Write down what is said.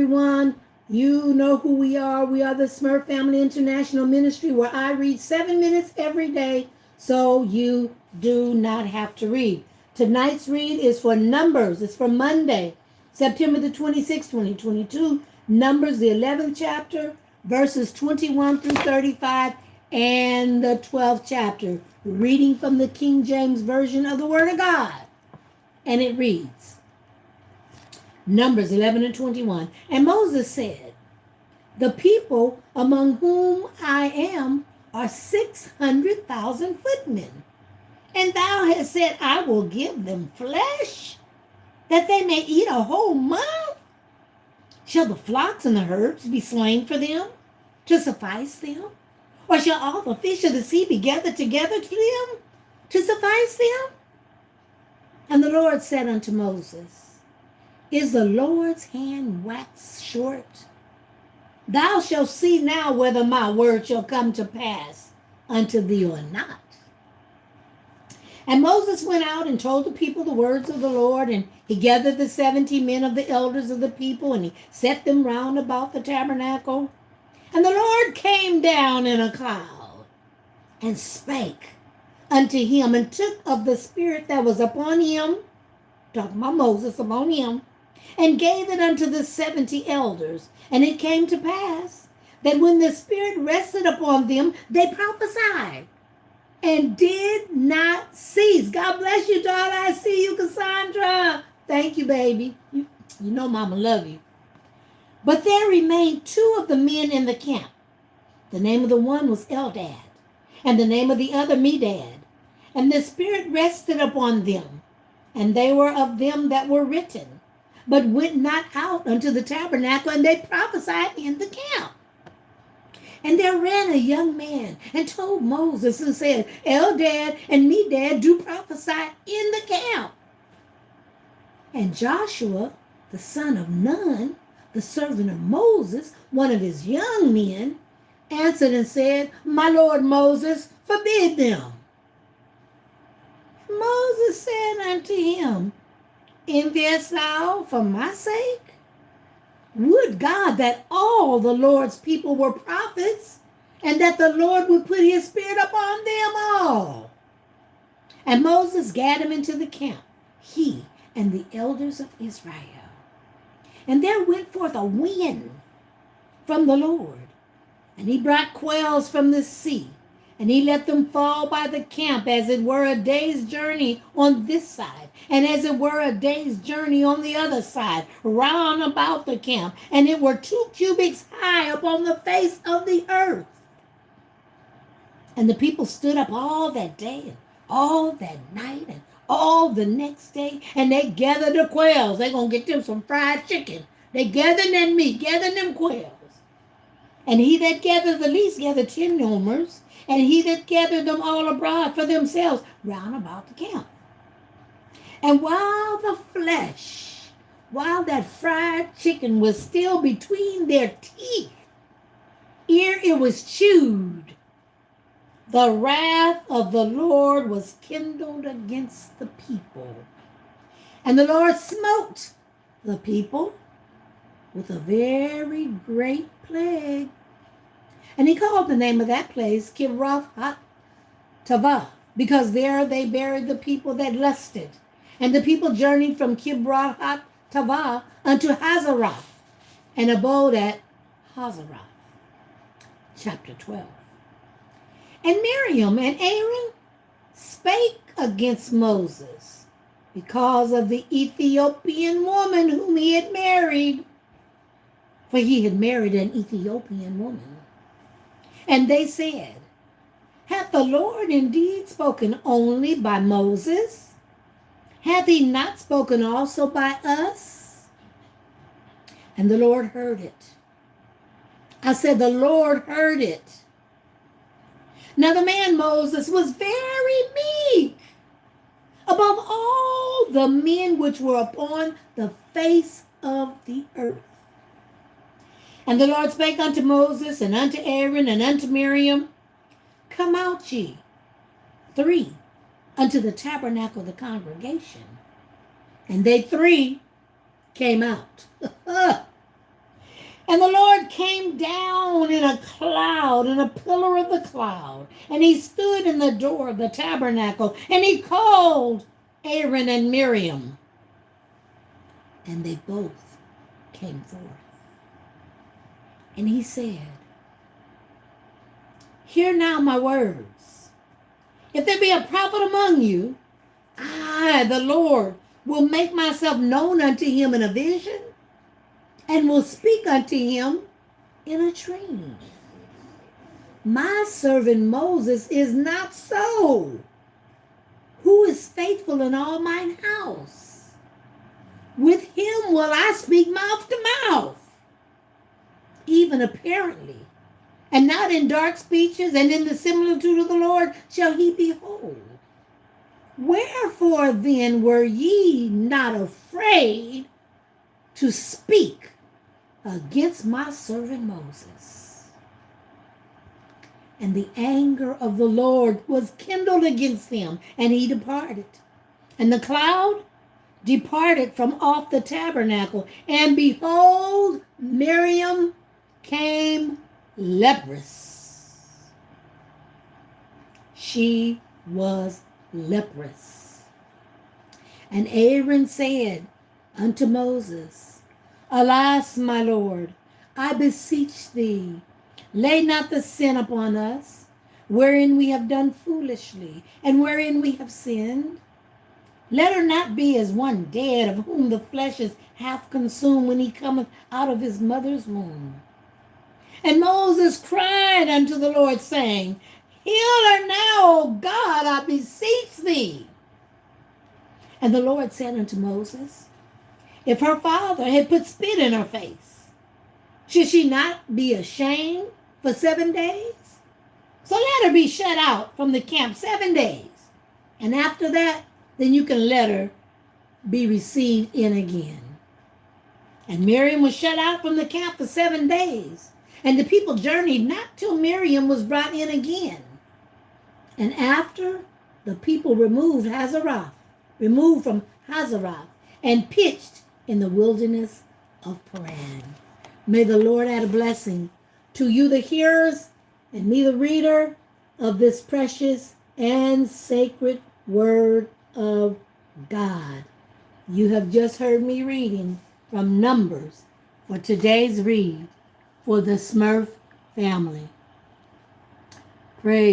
everyone. You know who we are. We are the SMRF Family International Ministry, where I read 7 minutes every day so you do not have to read. Tonight's read is for Numbers. It's for Monday, September the 26th, 2022. Numbers, the 11th chapter, verses 21 through 35, and the 12th chapter. Reading from the King James Version of the Word of God. And it reads, Numbers 11 and 21. And Moses said, the people among whom I am are 600,000 footmen. And thou hast said, I will give them flesh, that they may eat a whole month. Shall the flocks and the herds be slain for them, to suffice them? Or shall all the fish of the sea be gathered together to them, to suffice them? And the Lord said unto Moses, is the Lord's hand waxed short? Thou shalt see now whether my word shall come to pass unto thee or not. And Moses went out and told the people the words of the Lord, and he gathered the 70 men of the elders of the people, and he set them round about the tabernacle. And the Lord came down in a cloud, and spake unto him, and took of the spirit that was upon him, talking about Moses, upon him, and gave it unto the 70 elders. And it came to pass that when the Spirit rested upon them, they prophesied and did not cease. God bless you, daughter. I see you, Cassandra. Thank you, baby. You know Mama love you. But there remained 2 of the men in the camp. The name of the one was Eldad, and the name of the other Medad. And the Spirit rested upon them, and they were of them that were written, but went not out unto the tabernacle, and they prophesied in the camp. And there ran a young man and told Moses and said, Eldad and Medad do prophesy in the camp. And Joshua, the son of Nun, the servant of Moses, one of his young men, answered and said, my lord Moses, forbid them. Moses said unto him, enviest thou for my sake? Would God that all the Lord's people were prophets, and that the Lord would put his spirit upon them all. And Moses gathered him into the camp, he and the elders of Israel. And there went forth a wind from the Lord, and he brought quails from the sea, and he let them fall by the camp, as it were a day's journey on this side, and as it were a day's journey on the other side, round about the camp. And it were 2 cubits high upon the face of the earth. And the people stood up all that day, and all that night, and all the next day, and they gathered the quails. They're going to get them some fried chicken. They gathered that meat, gathered them quails. And he that gathered the least gathered 10 omers, and he that gathered them all abroad for themselves round about the camp. And while that fried chicken was still between their teeth, ere it was chewed, the wrath of the Lord was kindled against the people. And the Lord smote the people with a very great plague. And he called the name of that place Kibroth-Hattaavah, because there they buried the people that lusted. And the people journeyed from Kibroth-Hattaavah unto Hazeroth, and abode at Hazeroth. Chapter 12. And Miriam and Aaron spake against Moses because of the Ethiopian woman whom he had married. For he had married an Ethiopian woman. And they said, hath the Lord indeed spoken only by Moses? Hath he not spoken also by us? And the Lord heard it. I said, the Lord heard it. Now the man Moses was very meek above all the men which were upon the face of the earth. And the Lord spake unto Moses, and unto Aaron, and unto Miriam, come out ye 3 unto the tabernacle of the congregation. And they 3 came out. And the Lord came down in a cloud, in a pillar of the cloud, and he stood in the door of the tabernacle, and he called Aaron and Miriam, and they both came forth. And he said, hear now my words. If there be a prophet among you, I, the Lord, will make myself known unto him in a vision, and will speak unto him in a dream. My servant Moses is not so, who is faithful in all mine house. With him will I speak mouth to mouth, even apparently, and not in dark speeches, and in the similitude of the Lord shall he behold. Wherefore then were ye not afraid to speak against my servant Moses? And the anger of the Lord was kindled against him, and he departed. And the cloud departed from off the tabernacle, and behold, Miriam came leprous. She was leprous. And Aaron said unto Moses, alas, my Lord, I beseech thee, lay not the sin upon us, wherein we have done foolishly, and wherein we have sinned. Let her not be as one dead, of whom the flesh is half consumed when he cometh out of his mother's womb. And Moses cried unto the Lord, saying, heal her now, O God, I beseech thee. And the Lord said unto Moses, if her father had put spit in her face, should she not be ashamed for 7 days? So let her be shut out from the camp 7 days. And after that, then you can let her be received in again. And Miriam was shut out from the camp for 7 days. And the people journeyed not till Miriam was brought in again. And after the people removed from Hazeroth, and pitched in the wilderness of Paran. May the Lord add a blessing to you, the hearers, and me, the reader of this precious and sacred word of God. You have just heard me reading from Numbers for today's read for the SMRF family. Praise